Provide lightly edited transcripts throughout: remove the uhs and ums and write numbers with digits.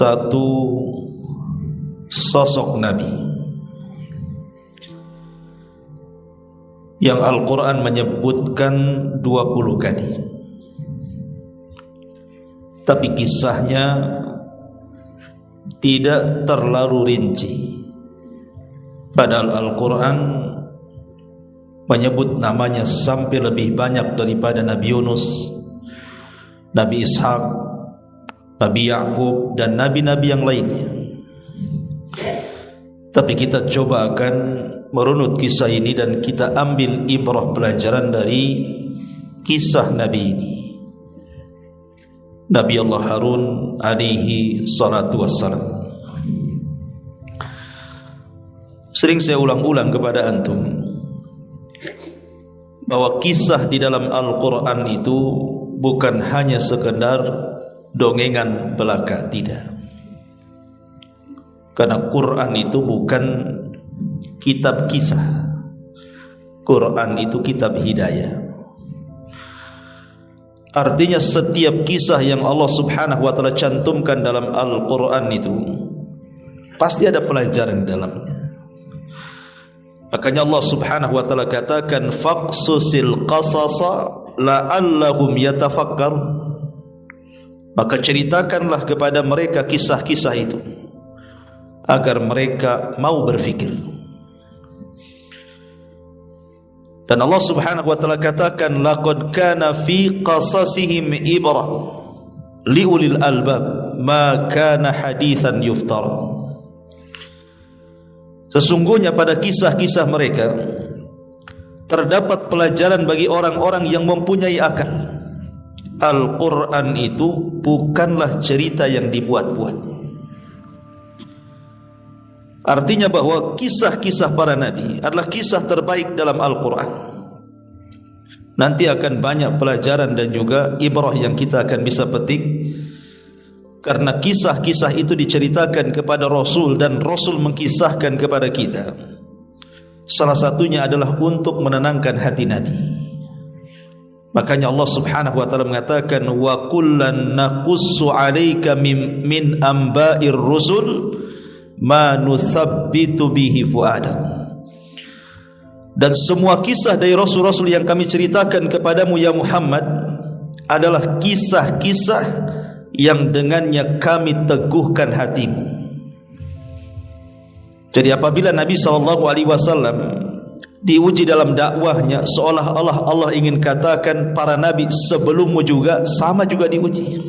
satu sosok Nabi yang Al-Quran menyebutkan 20 kali, tapi kisahnya tidak terlalu rinci. Padahal Al-Quran menyebut namanya sampai lebih banyak daripada Nabi Yunus, Nabi Ishak, Nabi Yakub, dan nabi-nabi yang lainnya. Tapi kita coba akan merunut kisah ini dan kita ambil ibrah pelajaran dari kisah Nabi ini, Nabi Allah Harun alaihi salatu wassalam. Sering saya ulang-ulang kepada antum bahwa kisah di dalam Al-Quran itu bukan hanya sekedar dongengan belaka, tidak. Karena Quran itu bukan kitab kisah. Quran itu kitab hidayah. Artinya setiap kisah yang Allah Subhanahu wa taala cantumkan dalam Al-Quran itu pasti ada pelajaran di dalamnya. Makanya Allah Subhanahu wa taala katakan faqsusil qasasa la'allahum yatafakkarun. Maka ceritakanlah kepada mereka kisah-kisah itu agar mereka mau berfikir. Dan Allah Subhanahu wa taala katakan laqad kana fi qasasihim ibrah liulil albab ma kana haditsan yuftara. Sesungguhnya pada kisah-kisah mereka terdapat pelajaran bagi orang-orang yang mempunyai akal. Al-Quran itu bukanlah cerita yang dibuat-buat. Artinya bahwa kisah-kisah para nabi adalah kisah terbaik dalam Al-Quran. Nanti akan banyak pelajaran dan juga ibrah yang kita akan bisa petik, karena kisah-kisah itu diceritakan kepada Rasul dan Rasul mengkisahkan kepada kita. Salah satunya adalah untuk menenangkan hati Nabi. Makanya Allah Subhanahu wa taala mengatakan wa kullan naqussu 'alaika min amba'ir rusul ma nuthabbitu bihi fuadak. Dan semua kisah dari rasul-rasul yang kami ceritakan kepadamu ya Muhammad adalah kisah-kisah yang dengannya kami teguhkan hatimu. Jadi apabila Nabi SAW diuji dalam dakwahnya, seolah-olah Allah ingin katakan para nabi sebelummu juga sama juga diuji.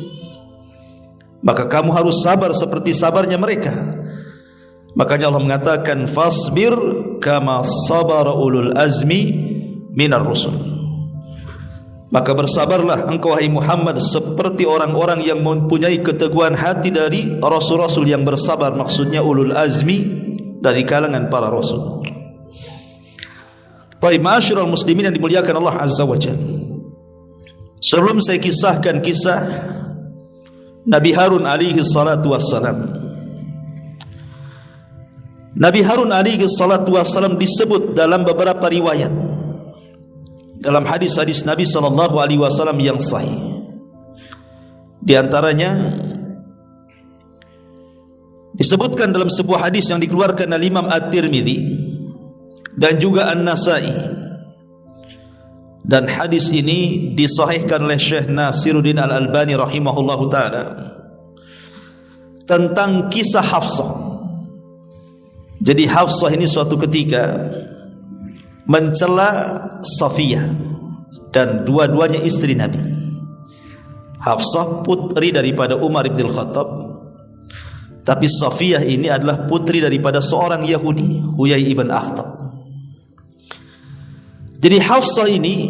Maka kamu harus sabar seperti sabarnya mereka. Makanya Allah mengatakan fasbir kama sabara ulul azmi minar rusul. Maka bersabarlah engkau wahai Muhammad seperti orang-orang yang mempunyai keteguhan hati dari rasul-rasul yang bersabar, maksudnya ulul azmi dari kalangan para rasul. Baik, ma'asyiral muslimin yang dimuliakan Allah Azza wa Jalla. Sebelum saya kisahkan kisah Nabi Harun alaihi salatu wassalam, Nabi Harun alaihi salatu wassalam disebut dalam beberapa riwayat, dalam hadis-hadis Nabi sallallahu alaihi wasallam yang sahih. Di antaranya disebutkan dalam sebuah hadis yang dikeluarkan oleh Imam At-Tirmidzi dan juga An-Nasa'i. Dan hadis ini disahihkan oleh Syekh Nasiruddin Al-Albani rahimahullahu taala tentang kisah Hafsah. Jadi Hafsah ini suatu ketika mencela Safiyah, dan dua-duanya istri Nabi. Hafsah putri daripada Umar bin Khattab, tapi Safiyah ini adalah putri daripada seorang Yahudi, Huyai ibn Akhtab. Jadi Hafsah ini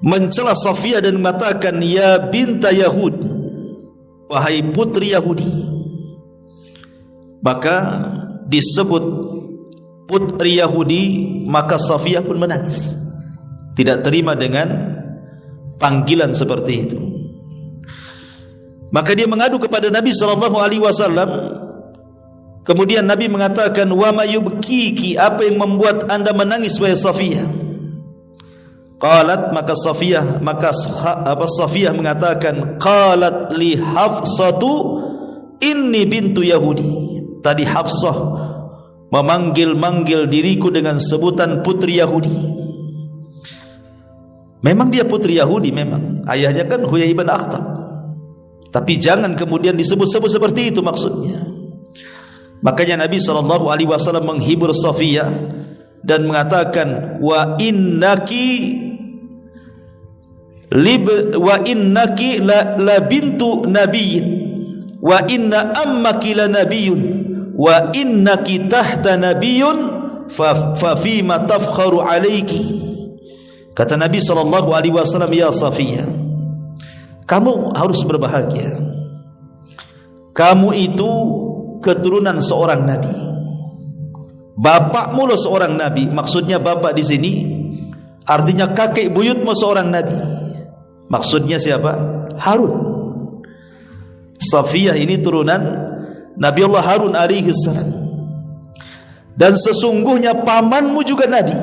mencela Safiyah dan mengatakan ya binta Yahud, wahai putri Yahudi. Maka disebut putri Yahudi, maka Safiyah pun menangis, tidak terima dengan panggilan seperti itu. Maka dia mengadu kepada Nabi SAW. Kemudian Nabi mengatakan wa ma yubkiki, apa yang membuat anda menangis wahai Safiyah? Qalat, maka Safiyah mengatakan qalat li Hafsatu inni bintu Yahudi. Tadi Hafsah memanggil-manggil diriku dengan sebutan putri Yahudi. Memang dia putri Yahudi, memang ayahnya kan Huyai ibn Akhtab, tapi jangan kemudian disebut-sebut seperti itu maksudnya. Makanya Nabi SAW menghibur Safiyah dan mengatakan, wa innaki la bintu nabiyyin wa inna ammaki la nabiyyun wa innaki tahta nabiyyun fa fima tafkharu alayki. Kata Nabi SAW, ya Safiyah, kamu harus berbahagia. Kamu itu keturunan seorang nabi. Bapakmu lo seorang nabi. Maksudnya bapak di sini artinya kakek buyutmu seorang nabi. Maksudnya siapa? Harun. Safiyah ini turunan Nabi Allah Harun alaihi salam. Dan sesungguhnya pamanmu juga nabi.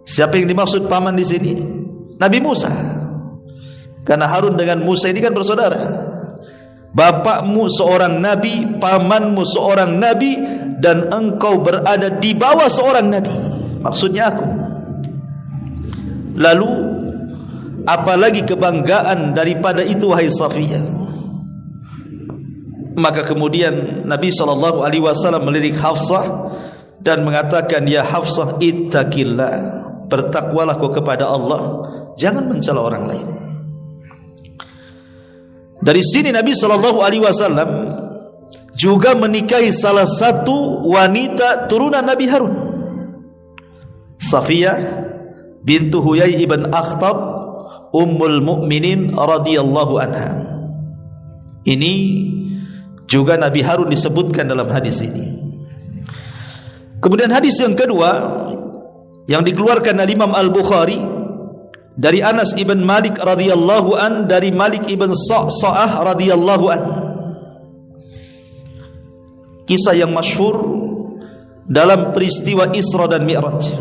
Siapa yang dimaksud paman di sini? Nabi Musa. Karena Harun dengan Musa ini kan bersaudara. Bapakmu seorang nabi, pamanmu seorang nabi, dan engkau berada di bawah seorang nabi. Maksudnya aku. Lalu apalagi kebanggaan daripada itu, wahai Safiyah? Maka kemudian Nabi SAW melirik Hafsah dan mengatakan, ya Hafsah, ittaqillah, bertakwalah kau kepada Allah, jangan mencela orang lain. Dari sini Nabi SAW juga menikahi salah satu wanita turunan Nabi Harun, Safiyah bintu Huyai ibn Akhtab, Ummul Mukminin radhiyallahu anha. Ini juga Nabi Harun disebutkan dalam hadis ini. Kemudian hadis yang kedua yang dikeluarkan oleh Imam Al-Bukhari dari Anas ibn Malik radhiyallahu an, dari Malik ibn Sa'sa'ah radhiyallahu an. Kisah yang masyhur dalam peristiwa Isra dan Mi'raj.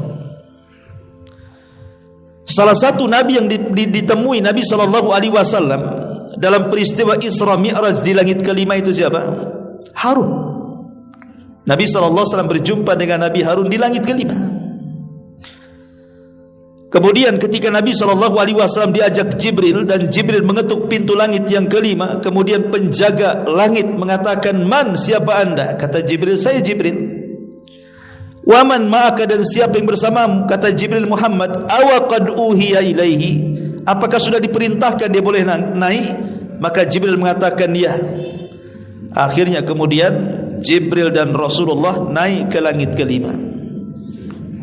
Salah satu nabi yang ditemui Nabi SAW dalam peristiwa Isra Mi'raj di langit kelima itu siapa? Harun. Nabi SAW berjumpa dengan Nabi Harun di langit kelima. Kemudian ketika Nabi SAW diajak Jibril dan Jibril mengetuk pintu langit yang kelima, kemudian penjaga langit mengatakan, man, siapa anda? Kata Jibril, saya Jibril. Waman ma'aka, dan siapa yang bersamamu? Kata Jibril, Muhammad. Awaqad uhiya ilaihi, apakah sudah diperintahkan dia boleh naik? Maka Jibril mengatakan ya. Akhirnya kemudian Jibril dan Rasulullah naik ke langit kelima.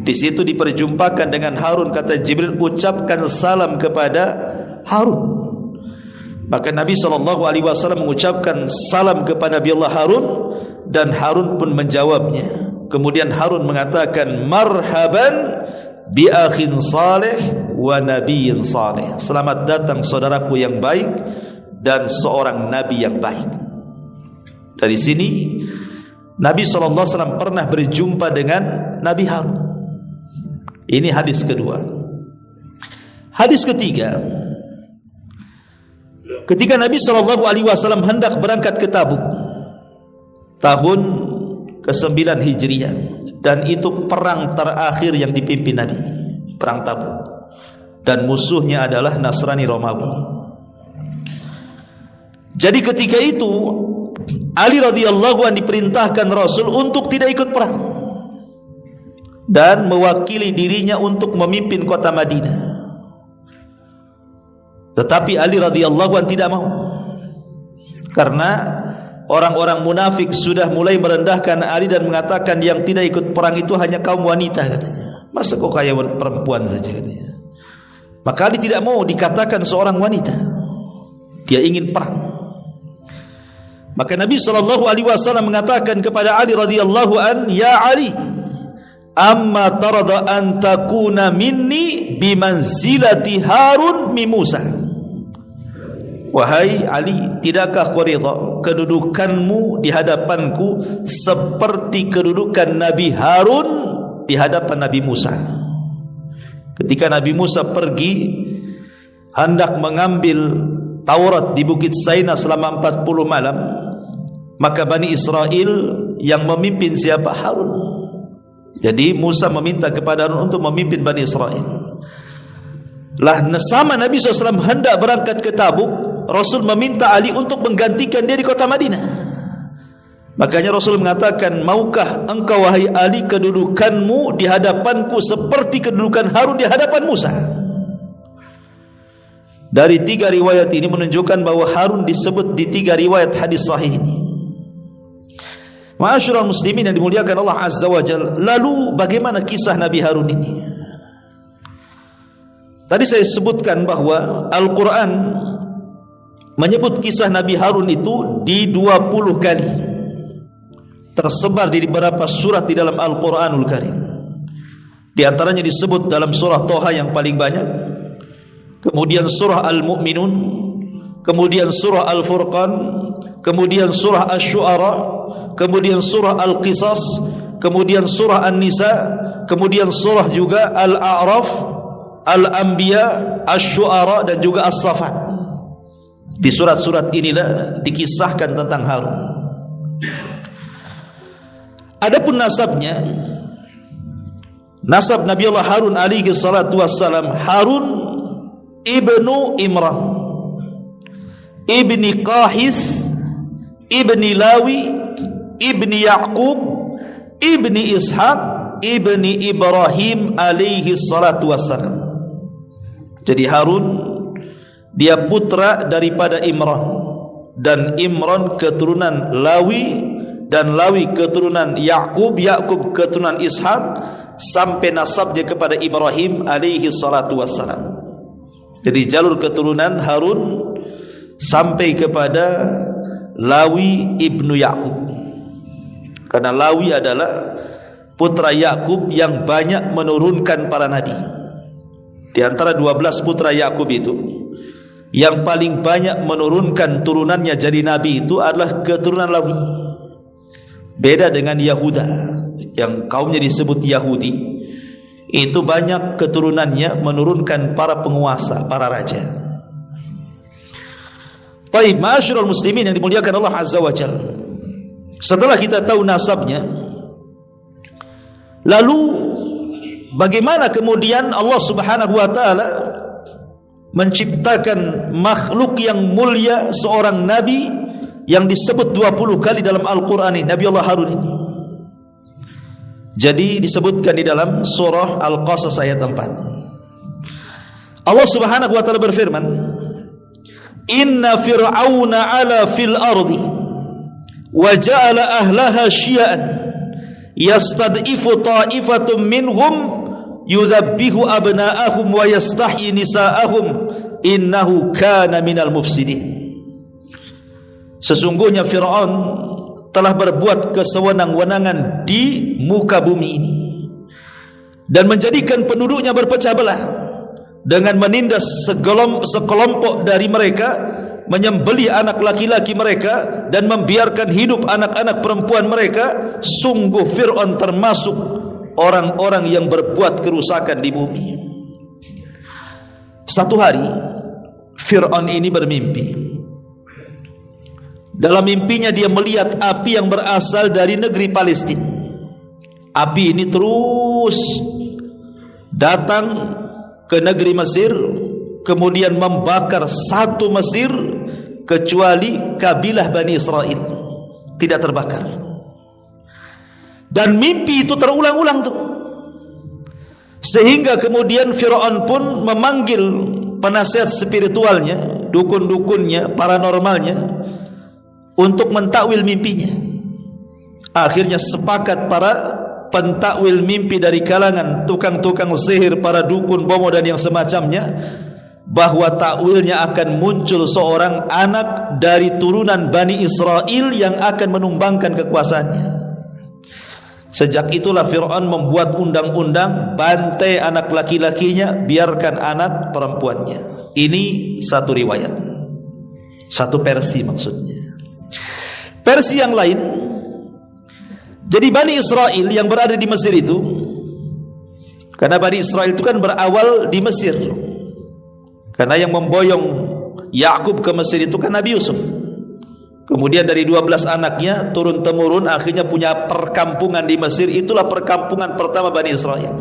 Di situ diperjumpakan dengan Harun. Kata Jibril, ucapkan salam kepada Harun. Maka Nabi SAW mengucapkan salam kepada Nabi Allah Harun, dan Harun pun menjawabnya. Kemudian Harun mengatakan, marhaban bi akhin salih wa nabiyyin salih. Selamat datang saudaraku yang baik dan seorang nabi yang baik. Dari sini Nabi SAW pernah berjumpa dengan Nabi Harun. Ini hadis kedua. Hadis ketiga, ketika Nabi SAW hendak berangkat ke Tabuk tahun ke-9 Hijriah, dan itu perang terakhir yang dipimpin Nabi, perang Tabuk, dan musuhnya adalah Nasrani Romawi. Jadi ketika itu Ali radhiyallahu anhu diperintahkan Rasul untuk tidak ikut perang dan mewakili dirinya untuk memimpin kota Madinah. Tetapi Ali radhiyallahu anhu tidak mau, karena orang-orang munafik sudah mulai merendahkan Ali dan mengatakan yang tidak ikut perang itu hanya kaum wanita, katanya. Masa kok kayak perempuan saja, katanya. Maka Ali tidak mau dikatakan seorang wanita, dia ingin perang. Maka Nabi SAW mengatakan kepada Ali radhiyallahu an, ya Ali, amma tarada an takuna minni bimanzilati Harun mi Musa. Wahai Ali, tidakkah kau rida kedudukanmu di hadapanku seperti kedudukan Nabi Harun di hadapan Nabi Musa? Ketika Nabi Musa pergi hendak mengambil Taurat di Bukit Saina selama 40 malam, maka Bani Israel yang memimpin siapa? Harun. Jadi Musa meminta kepada Harun untuk memimpin Bani Israel. Lah sama Nabi SAW hendak berangkat ke Tabuk, Rasul meminta Ali untuk menggantikan dia di kota Madinah. Makanya Rasul mengatakan, maukah engkau wahai Ali kedudukanmu di hadapanku seperti kedudukan Harun di hadapan Musa? Dari 3 riwayat ini menunjukkan bahwa Harun disebut di 3 riwayat hadis sahih ini. Ma'asyiral muslimin yang dimuliakan Allah Azza wa Jalla, lalu bagaimana kisah Nabi Harun ini? Tadi saya sebutkan bahwa Al-Quran menyebut kisah Nabi Harun itu di 20 kali, tersebar di beberapa surat di dalam Al-Quranul Karim. Di antaranya disebut dalam surah Toha yang paling banyak, kemudian surah Al-Mu'minun, kemudian surah Al-Furqan, kemudian surah Asy-Syu'ara, kemudian surah Al-Qisas, kemudian surah An-Nisa, kemudian surah juga Al-A'raf, Al-Anbiya, Asy-Syu'ara dan juga As-Saffat. Di surat-surat inilah dikisahkan tentang Harun. Adapun nasabnya, nasab Nabi Allah Harun alaihi salatu wassalam, Harun ibnu Imran ibni Qahis ibni Lawi ibni Ya'qub ibni Ishaq ibni Ibrahim alaihi salatu wassalam. Jadi Harun dia putra daripada Imran, dan Imran keturunan Lawi, dan Lawi keturunan Ya'qub, Ya'qub keturunan Ishaq, sampai nasabnya kepada Ibrahim alaihi salatu wassalam. Jadi jalur keturunan Harun sampai kepada Lawi ibnu Ya'qub, karena Lawi adalah putra Ya'qub yang banyak menurunkan para nabi. Di antara 12 putra Ya'qub itu, yang paling banyak menurunkan turunannya jadi nabi itu adalah keturunan Lawi. Beda dengan Yahuda yang kaumnya disebut Yahudi, itu banyak keturunannya menurunkan para penguasa, para raja. Baik, ma'asyiral muslimin yang dimuliakan Allah Azza wa Jalla, setelah kita tahu nasabnya, lalu bagaimana kemudian Allah Subhanahu wa taala menciptakan makhluk yang mulia, seorang nabi yang disebut 20 kali dalam Al-Qur'an ini, Nabi Allah Harun ini. Jadi disebutkan di dalam surah Al-Qasas ayat 4. Allah Subhanahu wa taala berfirman, "Inna fir'auna 'ala fil ardi wa ja'ala ahlaha syi'an yastad'ifu ta'ifatum minhum yudhabbihu abna'ahum wa yastahyi nisa'ahum innahu kana minal mufsidin." Sesungguhnya Fir'aun telah berbuat kesewenang-wenangan di muka bumi ini dan menjadikan penduduknya berpecah belah dengan menindas sekelompok dari mereka, menyembelih anak laki-laki mereka dan membiarkan hidup anak-anak perempuan mereka. Sungguh Fir'aun termasuk orang-orang yang berbuat kerusakan di bumi. Satu hari Fir'aun ini bermimpi. Dalam mimpinya dia melihat api yang berasal dari negeri Palestina. Api ini terus datang ke negeri Mesir, kemudian membakar satu Mesir kecuali kabilah Bani Israel tidak terbakar. Dan mimpi itu terulang-ulang tuh, sehingga kemudian Fir'aun pun memanggil penasihat spiritualnya, dukun-dukunnya, paranormalnya, untuk mentakwil mimpinya. Akhirnya sepakat para pentakwil mimpi dari kalangan tukang-tukang sihir, para dukun, bomo dan yang semacamnya, bahwa takwilnya akan muncul seorang anak dari turunan Bani Israel yang akan menumbangkan kekuasaannya. Sejak itulah Fir'aun membuat undang-undang, bantai anak laki-lakinya, biarkan anak perempuannya. Ini satu riwayat, satu versi maksudnya. Versi yang lain, jadi Bani Israel yang berada di Mesir itu, karena Bani Israel itu kan berawal di Mesir, karena yang memboyong Ya'qub ke Mesir itu kan Nabi Yusuf. Kemudian dari 12 anaknya turun-temurun akhirnya punya perkampungan di Mesir. Itulah perkampungan pertama Bani Israel.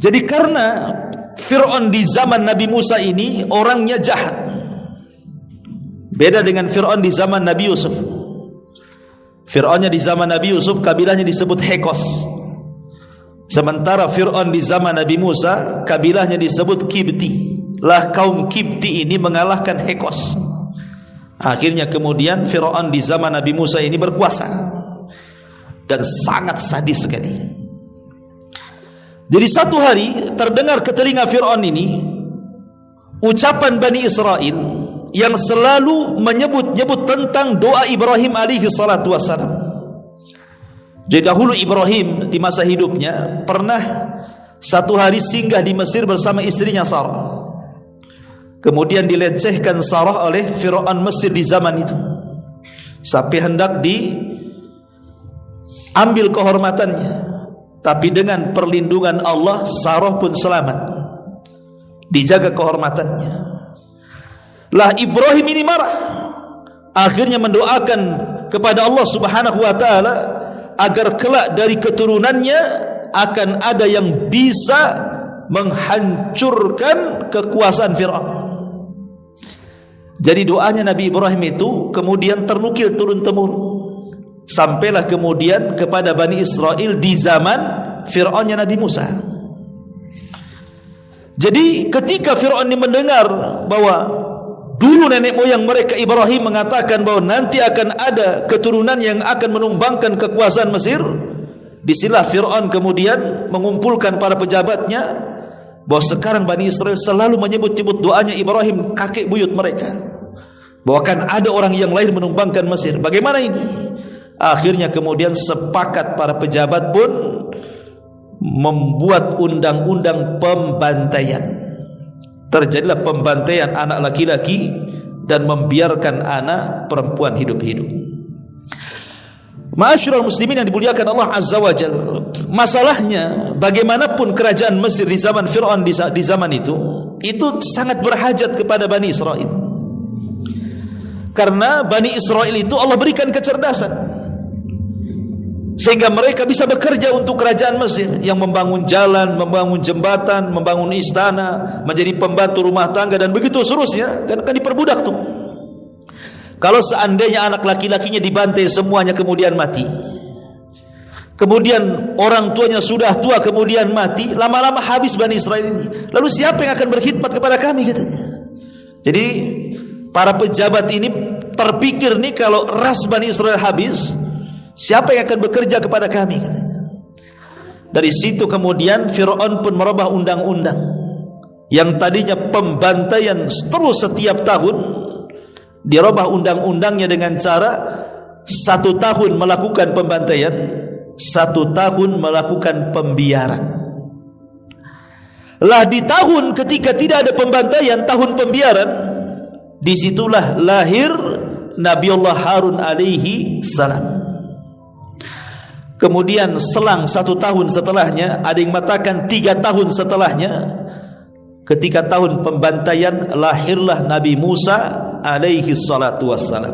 Jadi karena Fir'aun di zaman Nabi Musa ini orangnya jahat, beda dengan Fir'aun di zaman Nabi Yusuf. Fir'aunnya di zaman Nabi Yusuf kabilahnya disebut Hekos, sementara Fir'aun di zaman Nabi Musa kabilahnya disebut Kibti. Lah kaum Kibti ini mengalahkan Hekos. Akhirnya kemudian Fir'aun di zaman Nabi Musa ini berkuasa dan sangat sadis sekali. Jadi satu hari terdengar ke telinga Fir'aun ini ucapan Bani Israel yang selalu menyebut-nyebut tentang doa Ibrahim alaihi salatu wassalam. Jadi dahulu Ibrahim di masa hidupnya pernah satu hari singgah di Mesir bersama istrinya Sarah. Kemudian dilecehkan Sarah oleh Fir'aun Mesir di zaman itu, sampai hendak diambil kehormatannya. Tapi dengan perlindungan Allah, Sarah pun selamat, dijaga kehormatannya. Lah Ibrahim ini marah, akhirnya mendoakan kepada Allah Subhanahu wa ta'ala agar kelak dari keturunannya akan ada yang bisa menghancurkan kekuasaan Fir'aun. Jadi doanya Nabi Ibrahim itu kemudian ternukil turun-temurun, sampailah kemudian kepada Bani Israel di zaman Fir'aunnya Nabi Musa. Jadi ketika Fir'aun ini mendengar bahwa dulu nenek moyang mereka Ibrahim mengatakan bahwa nanti akan ada keturunan yang akan menumbangkan kekuasaan Mesir, disinilah Fir'aun kemudian mengumpulkan para pejabatnya bahwa sekarang Bani Israel selalu menyebut-nyebut doanya Ibrahim, kakek buyut mereka, bahwa akan ada orang yang lahir menumbangkan Mesir. Bagaimana ini? Akhirnya kemudian sepakat para pejabat pun membuat undang-undang pembantaian. Terjadilah pembantaian anak laki-laki dan membiarkan anak perempuan hidup-hidup. Ma'asyiral muslimin yang dimuliakan Allah Azza wa Jalla, masalahnya bagaimanapun kerajaan Mesir di zaman Fir'aun di zaman itu sangat berhajat kepada Bani Israel. Karena Bani Israel itu Allah berikan kecerdasan sehingga mereka bisa bekerja untuk kerajaan Mesir, yang membangun jalan, membangun jembatan, membangun istana, menjadi pembantu rumah tangga dan begitu seterusnya, dan akan diperbudak tuh. Kalau seandainya anak laki-lakinya dibantai semuanya kemudian mati, kemudian orang tuanya sudah tua kemudian mati, lama-lama habis Bani Israel ini. Lalu siapa yang akan berkhidmat kepada kami, katanya. Jadi para pejabat ini terpikir nih, kalau ras Bani Israel habis, siapa yang akan bekerja kepada kami, katanya. Dari situ kemudian Fir'aun pun merubah undang-undang yang tadinya pembantaian terus setiap tahun, dirubah undang-undangnya dengan cara 1 tahun melakukan pembantaian, 1 tahun melakukan pembiaran. Lah di tahun ketika tidak ada pembantaian, tahun pembiaran, disitulah lahir Nabiullah Harun alaihi salam. Kemudian selang 1 tahun setelahnya, ada yang mengatakan 3 tahun setelahnya, ketika tahun pembantaian, lahirlah Nabi Musa alaihi salatu wassalam.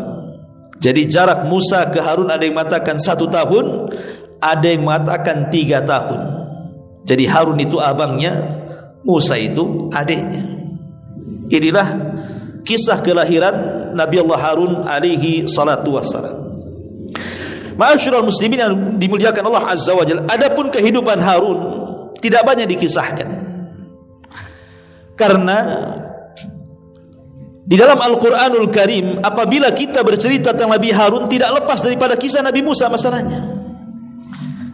Jadi jarak Musa ke Harun ada yang mengatakan 1 tahun, ada yang mengatakan 3 tahun. Jadi Harun itu abangnya, Musa itu adiknya. Inilah kisah kelahiran Nabi Allah Harun alaihi salatu wassalam. Ma'asyiral muslimin yang dimuliakan Allah Azza wa Jalla, adapun kehidupan Harun tidak banyak dikisahkan, karena di dalam Al-Quranul Karim apabila kita bercerita tentang Nabi Harun tidak lepas daripada kisah Nabi Musa masalahnya.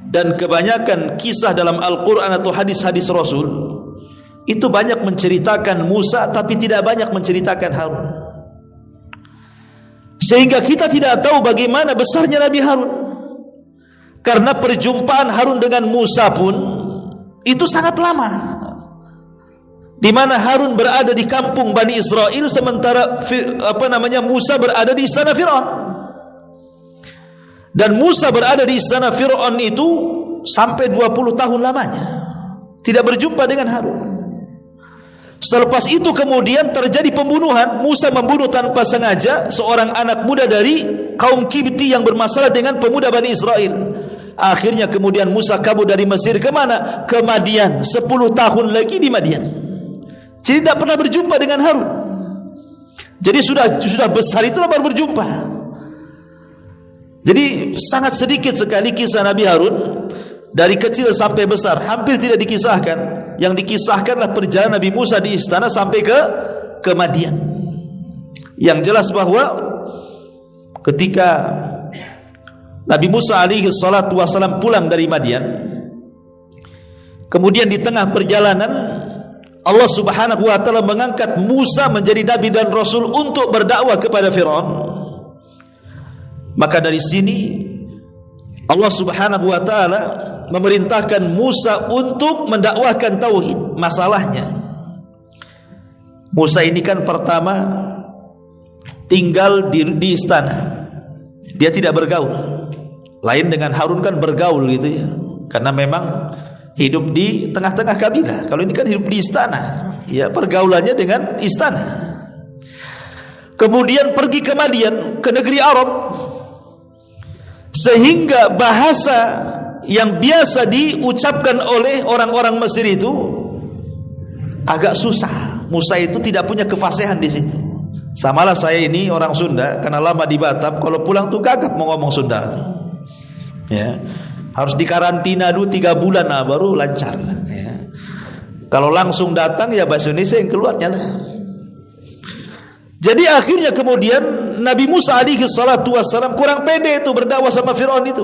Dan kebanyakan kisah dalam Al-Quran atau hadis-hadis Rasul itu banyak menceritakan Musa tapi tidak banyak menceritakan Harun, sehingga kita tidak tahu bagaimana besarnya Nabi Harun. Karena perjumpaan Harun dengan Musa pun itu sangat lama, di mana Harun berada di kampung Bani Israel sementara Musa berada di istana Fir'aun. Dan Musa berada di istana Fir'aun itu sampai 20 tahun lamanya, tidak berjumpa dengan Harun. Selepas itu kemudian terjadi pembunuhan. Musa membunuh tanpa sengaja seorang anak muda dari kaum Kibti yang bermasalah dengan pemuda Bani Israel. Akhirnya kemudian Musa kabur dari Mesir ke mana? Ke Madian. 10 tahun lagi di Madian. Jadi tidak pernah berjumpa dengan Harun. Jadi sudah besar itulah baru berjumpa. Jadi sangat sedikit sekali kisah Nabi Harun. Dari kecil sampai besar hampir tidak dikisahkan. Yang dikisahkanlah perjalanan Nabi Musa di istana sampai ke Madian. Yang jelas bahwa ketika Nabi Musa alaihi salatu wasalam pulang dari Madian, kemudian di tengah perjalanan Allah subhanahu wa ta'ala mengangkat Musa menjadi Nabi dan Rasul untuk berdakwah kepada Fir'aun. Maka dari sini Allah subhanahu wa ta'ala memerintahkan Musa untuk mendakwahkan tauhid. Masalahnya Musa ini kan pertama tinggal di istana. Dia tidak bergaul. Lain dengan Harun kan bergaul gitu ya. Karena memang hidup di tengah-tengah kabilah. Kalau ini kan hidup di istana. Ya, pergaulannya dengan istana. Kemudian pergi ke Madian, ke negeri Arab. Sehingga bahasa yang biasa diucapkan oleh orang-orang Mesir itu agak susah. Musa itu tidak punya kefasihan di situ. Samalah saya ini orang Sunda, karena lama di Batam, kalau pulang tuh gagap mau ngomong Sunda. Ya, harus dikarantina dulu 3 bulan baru lancar. Ya. Kalau langsung datang ya bahasa Indonesia yang keluarnya lah. Jadi akhirnya kemudian Nabi Musa alaihi salatu wassalam kurang pede itu berdakwah sama Fir'aun itu.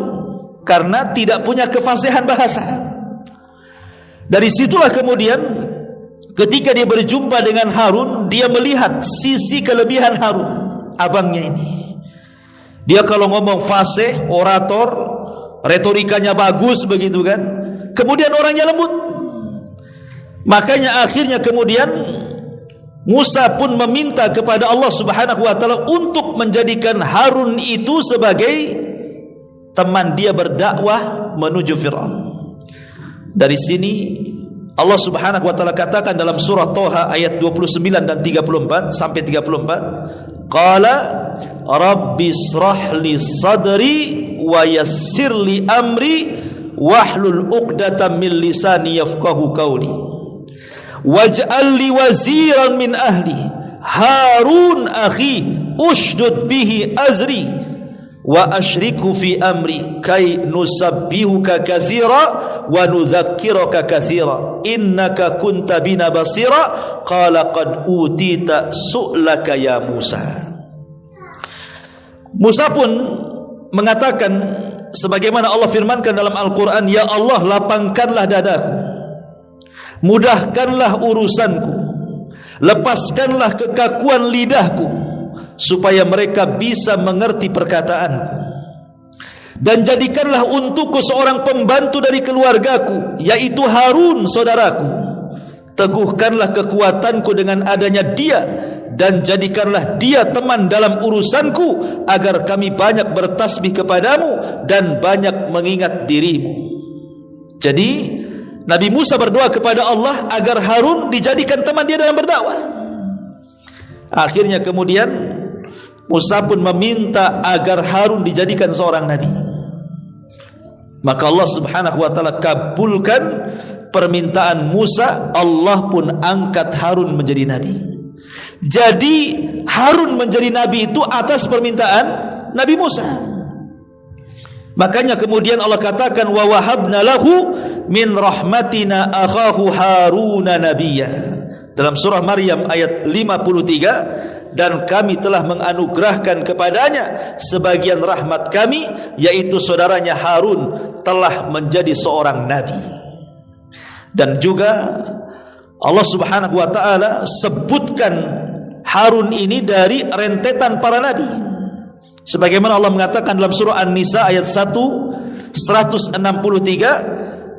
Karena tidak punya kefasihan bahasa. Dari situlah kemudian ketika dia berjumpa dengan Harun, dia melihat sisi kelebihan Harun, abangnya ini. Dia kalau ngomong fasih, orator, retorikanya bagus begitu kan. Kemudian orangnya lembut. Makanya akhirnya kemudian Musa pun meminta kepada Allah subhanahu wa ta'ala untuk menjadikan Harun itu sebagai teman dia berdakwah menuju Fir'aun. Dari sini Allah subhanahu wa ta'ala katakan dalam surah Toha ayat 29 dan 34 sampai 34, Qala Rabbi srah li sadri wa yassir li amri wahlul uqdatam min lisani yafqahu qawli waj'al li waziran min ahli Harun akhi ushdud bihi azri wa asyrikhu fi amri kay nusabbihuka katsira wa nudzakkiraka katsira innaka kunta bina basira qala qad utita su'laka ya Musa. Musa pun mengatakan sebagaimana Allah firmankan dalam Al-Qur'an, ya Allah lapangkanlah dadaku, mudahkanlah urusanku, lepaskanlah kekakuan lidahku, supaya mereka bisa mengerti perkataanku, dan jadikanlah untukku seorang pembantu dari keluargaku, yaitu Harun saudaraku. Teguhkanlah kekuatanku dengan adanya dia, dan jadikanlah dia teman dalam urusanku, agar kami banyak bertasbih kepadamu dan banyak mengingat dirimu. Jadi Nabi Musa berdoa kepada Allah agar Harun dijadikan teman dia dalam berdakwah. Akhirnya kemudian Musa pun meminta agar Harun dijadikan seorang nabi. Maka Allah subhanahu wa ta'ala kabulkan permintaan Musa. Allah pun angkat Harun menjadi nabi. Jadi Harun menjadi nabi itu atas permintaan Nabi Musa. Makanya kemudian Allah katakan wa wahabna lahu min rahmatina akhahu Haruna nabiyya. Dalam surah Maryam ayat 53, dan kami telah menganugerahkan kepadanya sebagian rahmat kami, yaitu saudaranya Harun telah menjadi seorang nabi. Dan juga Allah subhanahu wa ta'ala sebutkan Harun ini dari rentetan para nabi. Sebagaimana Allah mengatakan dalam surah An-Nisa ayat 163,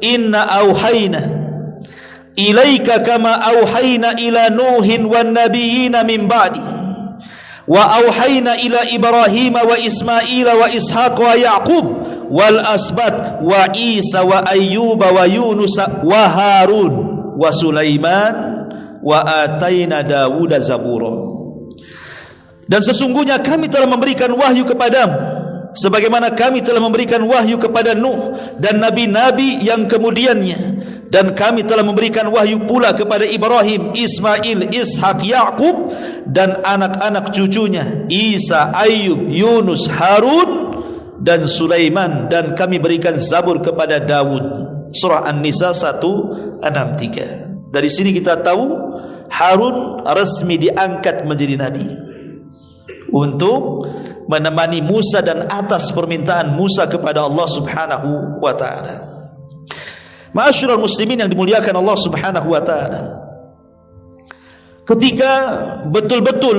Inna auhayna ilaika kama auhayna ila Nuhin wan nabiyina min ba'di wa auhayna ila Ibrahim wa Ismail wa Ishaq wa Yaqub wal asbat wa Isa wa Ayyub wa Yunus wa Harun wa Sulaiman wa ataina Dawuda zabura. Dan sesungguhnya kami telah memberikan wahyu kepadamu sebagaimana kami telah memberikan wahyu kepada Nuh dan nabi-nabi yang kemudiannya, dan kami telah memberikan wahyu pula kepada Ibrahim, Ismail, Ishak, Yakub dan anak-anak cucunya Isa, Ayub, Yunus, Harun dan Sulaiman, dan kami berikan Zabur kepada Dawud. Surah An-Nisa 163. Dari sini kita tahu Harun resmi diangkat menjadi nabi untuk menemani Musa dan atas permintaan Musa kepada Allah Subhanahu wa taala. Ma'asyiral muslimin yang dimuliakan Allah Subhanahu wa taala, ketika betul-betul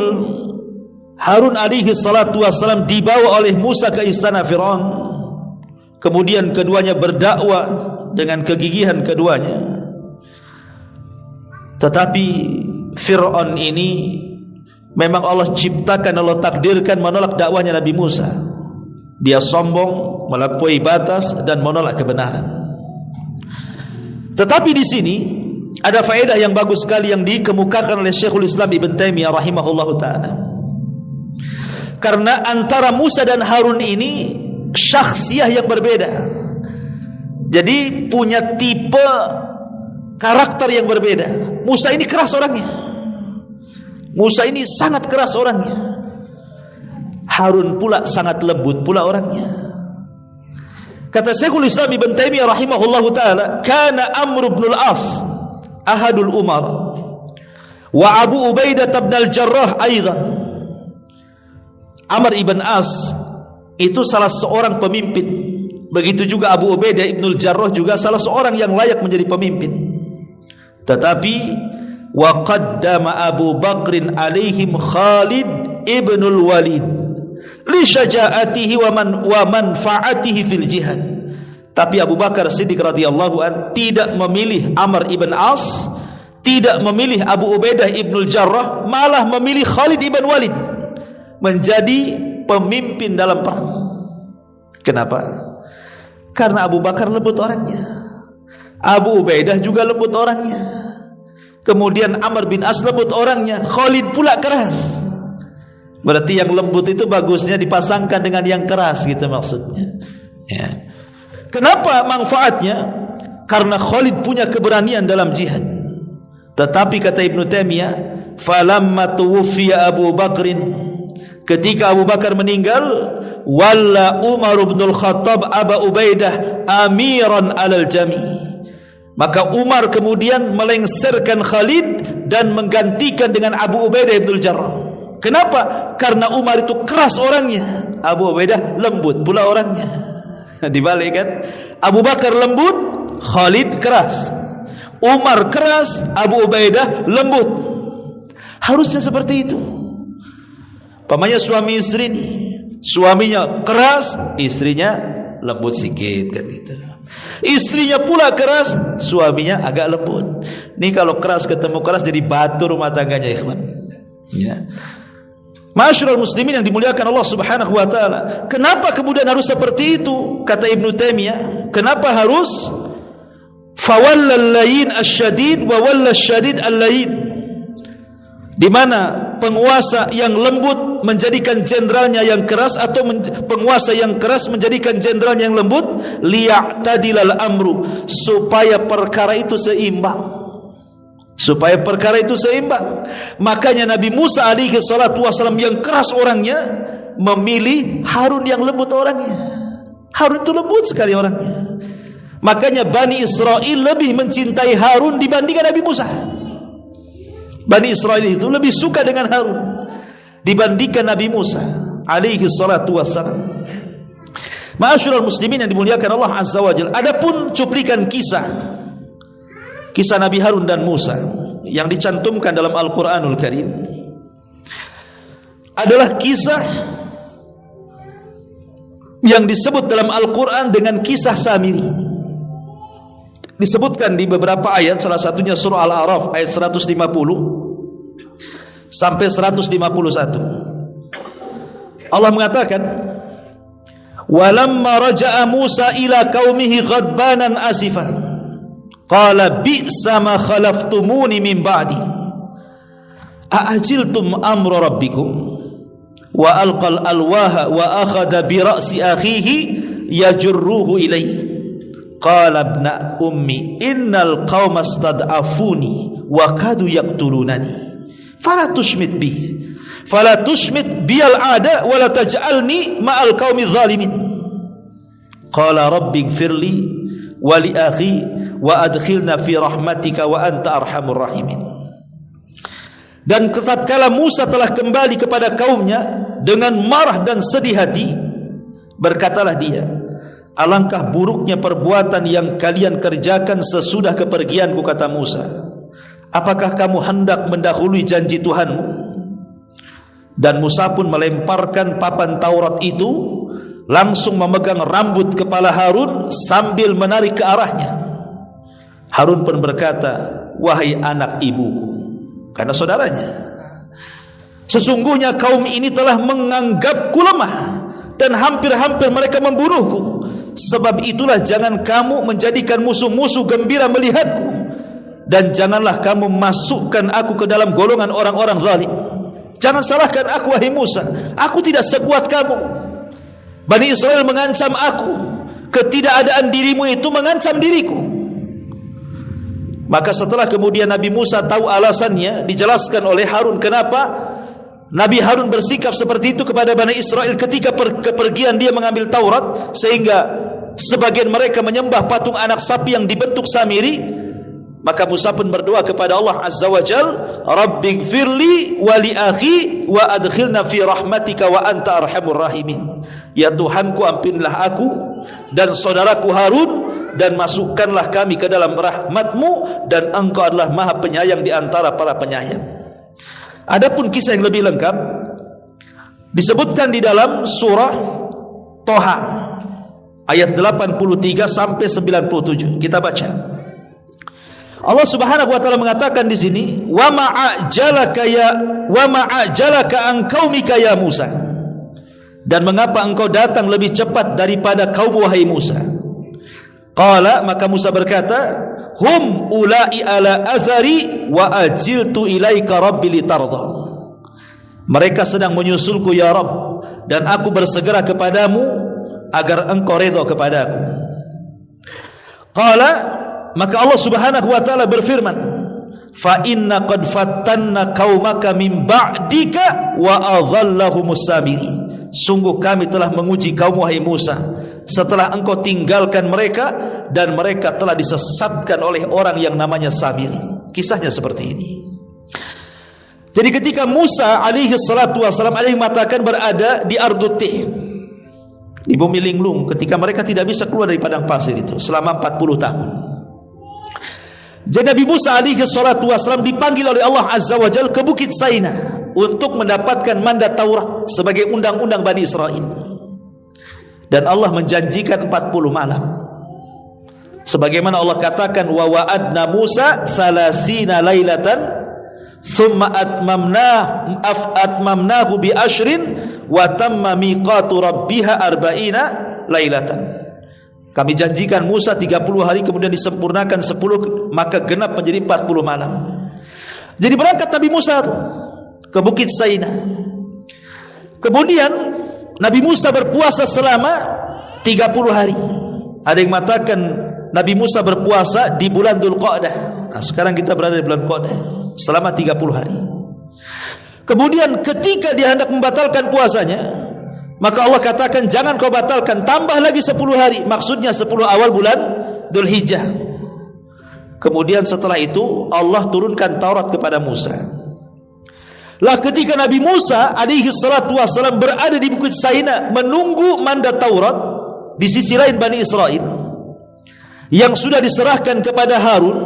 Harun alaihi salatu wassalam dibawa oleh Musa ke istana Firaun, kemudian keduanya berdakwah dengan kegigihan keduanya, tetapi Firaun ini memang Allah ciptakan, Allah takdirkan menolak dakwanya Nabi Musa. Dia sombong, melampaui batas dan menolak kebenaran. Tetapi di sini ada faedah yang bagus sekali yang dikemukakan oleh Syekhul Islam Ibn Taimiyah rahimahullahu taala. Karena antara Musa dan Harun ini syakhsiyah yang berbeda. Jadi punya tipe karakter yang berbeda. Musa ini keras orangnya. Musa ini sangat keras orangnya. Harun pula sangat lembut pula orangnya. Kata Syekhul Islam Ibn Taimiyah rahimahullahu taala, kana Amr ibn al-As ahadul umar wa Abu Ubaidah ibn al-Jarrah aidan. Amr ibn As itu salah seorang pemimpin. Begitu juga Abu Ubaidah ibn al-Jarrah juga salah seorang yang layak menjadi pemimpin. Tetapi wa qaddama Abu Bakrin alaihim Khalid ibn al-Walid li syaja'atihi wa manfa'atihi fil jihad. Tapi Abu Bakar Siddiq radhiyallahu an tidak memilih Amr ibn As, tidak memilih Abu Ubaidah ibn al-Jarrah, malah memilih Khalid ibn Walid menjadi pemimpin dalam perang. Kenapa? Karena Abu Bakar lembut orangnya, Abu Ubaidah juga lembut orangnya, kemudian Amr bin As lembut orangnya, Khalid pula keras. Berarti yang lembut itu bagusnya dipasangkan dengan yang keras gitu maksudnya. Ya. Kenapa manfaatnya? Karena Khalid punya keberanian dalam jihad. Tetapi kata Ibnu Taimiyah, falamma tuwfiya Abu Bakrin, ketika Abu Bakar meninggal, walla Umar bin al-Khattab Abu Ubaidah amiran alal jami'. Maka Umar kemudian melengsarkan Khalid dan menggantikan dengan Abu Ubaidah bin al-Jarrah. Kenapa? Karena Umar itu keras orangnya, Abu Ubaidah lembut pula orangnya. Dibalik kan? Abu Bakar lembut, Khalid keras. Umar keras, Abu Ubaidah lembut. Harusnya seperti itu. Pamannya suami istri ini, suaminya keras, istrinya lembut sedikit kan gitu. Istrinya pula keras, suaminya agak lembut. Ini kalau keras ketemu keras jadi batu rumah tangganya, ikhwan. Ya. Ma'asyiral muslimin yang dimuliakan Allah Subhanahu wa taala. Kenapa kemudian harus seperti itu? Kata Ibnu Taimiyah, kenapa harus fawallal layyin asyadid wa wallal syadid al-layyin? Di mana penguasa yang lembut menjadikan jenderalnya yang keras, atau penguasa yang keras menjadikan jenderalnya yang lembut? Liya'tadilal amru, supaya perkara itu seimbang. Supaya perkara itu seimbang. Makanya Nabi Musa alaihi salatu wasallam yang keras orangnya memilih Harun yang lembut orangnya. Harun itu lembut sekali orangnya. Makanya Bani Israel lebih mencintai Harun dibandingkan Nabi Musa. Bani Israel itu lebih suka dengan Harun dibandingkan Nabi Musa alaihi salatu wassalam. Ma'asyiral muslimin yang dimuliakan Allah Azza wa Jalla. Adapun cuplikan kisah Nabi Harun dan Musa yang dicantumkan dalam Al-Quranul Karim adalah kisah yang disebut dalam Al-Quran dengan kisah Samiri. Disebutkan di beberapa ayat, salah satunya surah Al-A'raf ayat 150 sampai 151. Allah mengatakan, "Walamma raja'a Musa ila qaumihi ghadbanan asifan qala bi'sa ma khalaftumuni min ba'di A'ajiltum amra rabbikum wa alqal alwaha wa akhadha bi ra'si akhihi yajurruhu ilayhi qala ibna ummi innal qauma istad'afuni wa kadu yaqtulunani fala tushmit bi al-'ada wa la taj'alni ma'al qaumi zalimin qala rabbi ighfirli wa li akhi wa adkhilna fi rahmatika wa anta arhamur rahimin. Dan tatkala Musa telah kembali kepada kaumnya dengan marah dan sedih hati, berkatalah dia, alangkah buruknya perbuatan yang kalian kerjakan sesudah kepergianku, kata Musa. Apakah kamu hendak mendahului janji Tuhanmu? Dan Musa pun melemparkan papan Taurat itu, langsung memegang rambut kepala Harun sambil menarik ke arahnya. Harun pun berkata, wahai anak ibuku, karena saudaranya, sesungguhnya kaum ini telah menganggapku lemah dan hampir-hampir mereka membunuhku. Sebab itulah jangan kamu menjadikan musuh-musuh gembira melihatku, dan janganlah kamu masukkan aku ke dalam golongan orang-orang zalim. Jangan salahkan aku, wahai Musa, aku tidak sekuat kamu. Bani Israel mengancam aku, ketidakadaan dirimu itu mengancam diriku. Maka setelah kemudian Nabi Musa tahu alasannya, dijelaskan oleh Harun kenapa Nabi Harun bersikap seperti itu kepada Bani Israel ketika kepergian dia mengambil Taurat, sehingga sebagian mereka menyembah patung anak sapi yang dibentuk Samiri. Maka Musa pun berdoa kepada Allah Azza wa Jal, Rabbighfirli wa li akhi wa adkhilna fi rahmatika wa anta arhamur rahimin. Ya Tuhanku, ampunilah aku dan saudaraku Harun, dan masukkanlah kami ke dalam rahmatmu, dan engkau adalah maha penyayang di antara para penyayang. Adapun kisah yang lebih lengkap disebutkan di dalam surah Toha ayat 83 sampai 97. Kita baca. Allah Subhanahu wa taala mengatakan di sini, wa ma'ajalaka an qaumika ya Musa. Dan mengapa engkau datang lebih cepat daripada kaum wahai Musa? Qala, maka Musa berkata, hum ulai ala azari wa ajiltu ilaika rabbi litarda. Mereka sedang menyusulku ya Rabb, dan aku bersegera kepadamu agar engkau redha kepadaku. Qala, maka Allah Subhanahu wa taala berfirman, fa inna qad fattanna qaumaka min ba'dika wa adhallahumus samiri. Sungguh kami telah menguji kaum wahai Musa setelah engkau tinggalkan mereka, dan mereka telah disesatkan oleh orang yang namanya Samiri. Kisahnya seperti ini. Jadi ketika Musa alaihi salatu wasalam mengatakan berada di Ardutih, di bumi linglung, ketika mereka tidak bisa keluar dari padang pasir itu selama 40 tahun. Jadi Nabi Musa alaihi salatu wasalam dipanggil oleh Allah Azza wa Jalla ke Bukit Saina untuk mendapatkan mandat Taurat sebagai undang-undang Bani Israel. Dan Allah menjanjikan 40 malam. Sebagaimana Allah katakan, wa wa'adna Musa 30 lailatan thumma atmamnahu bi ashrin wa tamma miqatu rabbiha 40 lailatan. Kami janjikan Musa 30 hari, kemudian disempurnakan 10, maka genap menjadi 40 malam. Jadi berangkat Nabi Musa ke Bukit Saina. Kemudian Nabi Musa berpuasa selama 30 hari. Ada yang mengatakan Nabi Musa berpuasa di bulan Dzulqa'dah. Nah, sekarang kita berada di bulan Qa'dah selama 30 hari. Kemudian ketika dia hendak membatalkan puasanya, maka Allah katakan, jangan kau batalkan, tambah lagi 10 hari. Maksudnya 10 awal bulan Dzulhijjah. Kemudian setelah itu Allah turunkan Taurat kepada Musa. Lah ketika Nabi Musa alaihi salatu wassalam berada di Bukit Saina menunggu mandat Taurat, di sisi lain Bani Israel yang sudah diserahkan kepada Harun,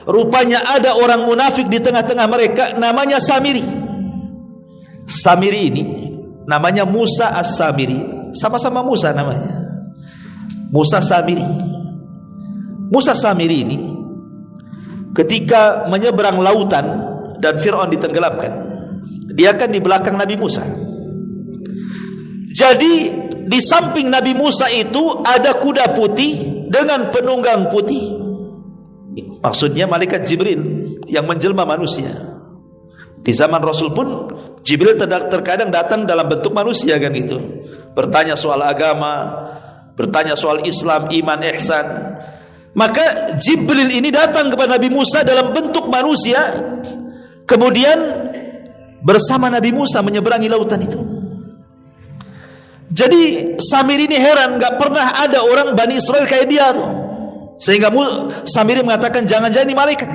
rupanya ada orang munafik di tengah-tengah mereka, namanya Samiri. Samiri ini namanya Musa As-Samiri, sama-sama Musa namanya, Musa Samiri. Musa Samiri ini ketika menyeberang lautan dan Fir'aun ditenggelamkan, dia kan di belakang Nabi Musa. Jadi di samping Nabi Musa itu ada kuda putih dengan penunggang putih. Maksudnya malaikat Jibril yang menjelma manusia. Di zaman Rasul pun Jibril terkadang datang dalam bentuk manusia kan gitu. Bertanya soal agama, bertanya soal Islam, iman, ihsan. Maka Jibril ini datang kepada Nabi Musa dalam bentuk manusia, kemudian bersama Nabi Musa menyeberangi lautan itu. Jadi Samiri ini heran, gak pernah ada orang Bani Israel kayak dia tuh. Sehingga Samiri mengatakan jangan-jangan ini malaikat.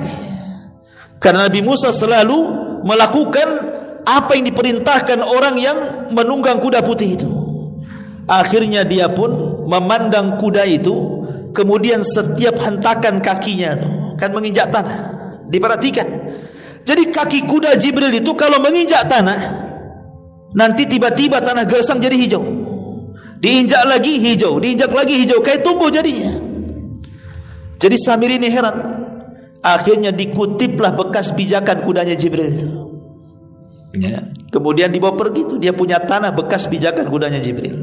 Karena Nabi Musa selalu melakukan apa yang diperintahkan orang yang menunggang kuda putih itu. Akhirnya dia pun memandang kuda itu, kemudian setiap hentakan kakinya tuh kan menginjak tanah. Diperhatikan. Jadi kaki kuda Jibril itu kalau menginjak tanah, nanti tiba-tiba tanah gersang jadi hijau. Diinjak lagi hijau, diinjak lagi hijau, kayak tumbuh jadinya. Jadi Samiri ini heran. Akhirnya dikutiplah bekas pijakan kudanya Jibril itu. Ya. Kemudian dibawa pergi itu, dia punya tanah bekas pijakan kudanya Jibril.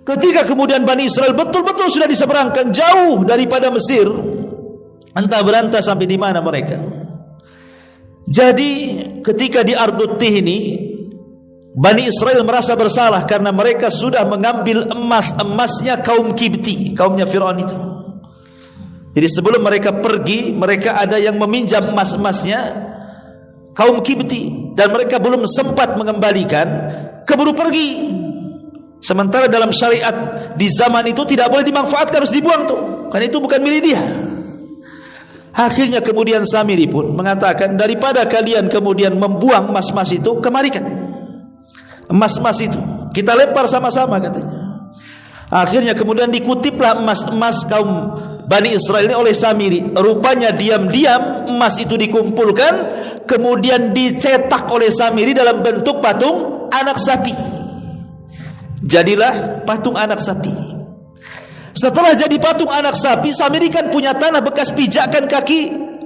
Ketika kemudian Bani Israel betul-betul sudah diseberangkan jauh daripada Mesir, entah berantah sampai di mana mereka. Jadi ketika di Ardut Tih ini, Bani Israel merasa bersalah karena mereka sudah mengambil emasnya kaum Kibti, kaumnya Fir'aun itu. Jadi sebelum mereka pergi, mereka ada yang meminjam emasnya kaum Kibti, dan mereka belum sempat mengembalikan, keburu pergi. Sementara dalam syariat di zaman itu tidak boleh dimanfaatkan, harus dibuang tuh, karena itu bukan milik dia. Akhirnya kemudian Samiri pun mengatakan, daripada kalian kemudian membuang emas-emas itu, kemarikan emas-emas itu, kita lempar sama-sama katanya. Akhirnya kemudian dikutiplah emas-emas kaum Bani Israel ini oleh Samiri. Rupanya diam-diam emas itu dikumpulkan, kemudian dicetak oleh Samiri dalam bentuk patung anak sapi. Jadilah patung anak sapi. Setelah jadi patung anak sapi, Samiri kan punya tanah bekas pijakan kaki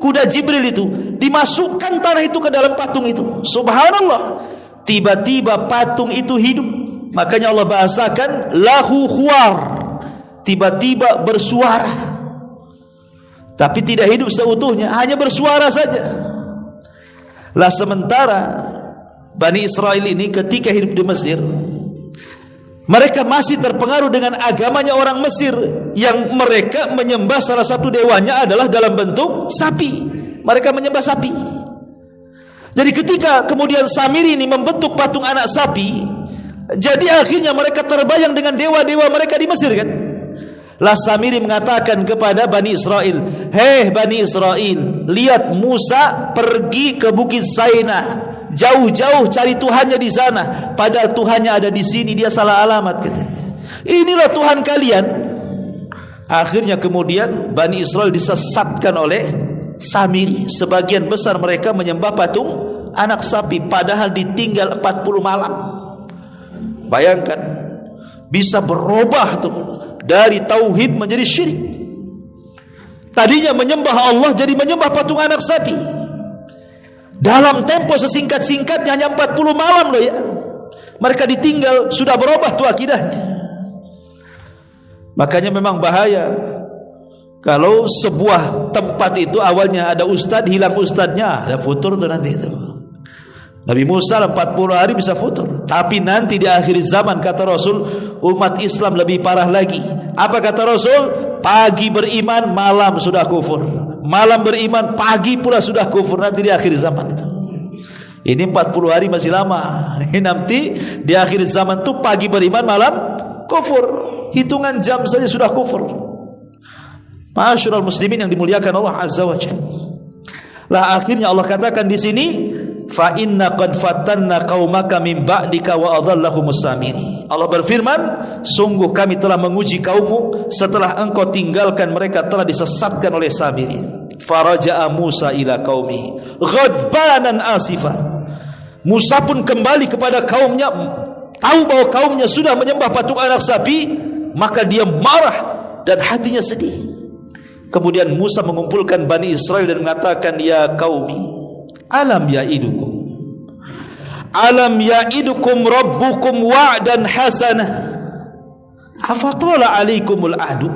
kuda Jibril itu. Dimasukkan tanah itu ke dalam patung itu. Subhanallah. Tiba-tiba patung itu hidup. Makanya Allah bahasakan lahu khuar, tiba-tiba bersuara. Tapi tidak hidup seutuhnya, hanya bersuara saja. Lah sementara Bani Israel ini ketika hidup di Mesir, mereka masih terpengaruh dengan agamanya orang Mesir, yang mereka menyembah salah satu dewanya adalah dalam bentuk sapi. Mereka menyembah sapi. Jadi ketika kemudian Samiri ini membentuk patung anak sapi, jadi akhirnya mereka terbayang dengan dewa-dewa mereka di Mesir kan. Lah Samiri mengatakan kepada Bani Israel, hei Bani Israel, lihat Musa pergi ke Bukit Sainah, jauh-jauh cari Tuhannya di sana, padahal Tuhannya ada di sini, dia salah alamat katanya. Inilah Tuhan kalian. Akhirnya kemudian Bani Israel disesatkan oleh Samiri. Sebagian besar mereka menyembah patung anak sapi, padahal ditinggal 40 malam. Bayangkan, bisa berubah tuh dari tauhid menjadi syirik. Tadinya menyembah Allah jadi menyembah patung anak sapi. Dalam tempo sesingkat-singkatnya, hanya 40 malam loh ya. Mereka ditinggal, sudah berubah tuh akidahnya. Makanya memang bahaya kalau sebuah tempat itu awalnya ada ustadz, hilang ustadznya, ada futur tuh nanti itu. Nabi Musa 40 hari bisa futur. Tapi nanti di akhir zaman kata Rasul, umat Islam lebih parah lagi. Apa kata Rasul? Pagi beriman, malam sudah kufur. Malam beriman, pagi pula sudah kufur. Nanti di akhir zaman itu. Ini 40 hari masih lama. Ini nanti di akhir zaman itu pagi beriman, malam kufur. Hitungan jam saja sudah kufur. Ma'asyiral muslimin yang dimuliakan Allah Azza wa Jalla. Lah akhirnya Allah katakan di sini, fa inna qad fatanna qaumaka min ba'dika wa adhallahumus Samiri. Allah berfirman, sungguh kami telah menguji kaummu setelah engkau tinggalkan mereka telah disesatkan oleh Samiri. Faraja'a Musa ila qaumi ghadbanan asifa. Musa pun kembali kepada kaumnya, tahu bahwa kaumnya sudah menyembah patung anak sapi, maka dia marah dan hatinya sedih. Kemudian Musa mengumpulkan Bani Israel dan mengatakan, ya qaumi, alam ya'idukum rabbukum wa'dan hasanah afatala alaikumul ahdu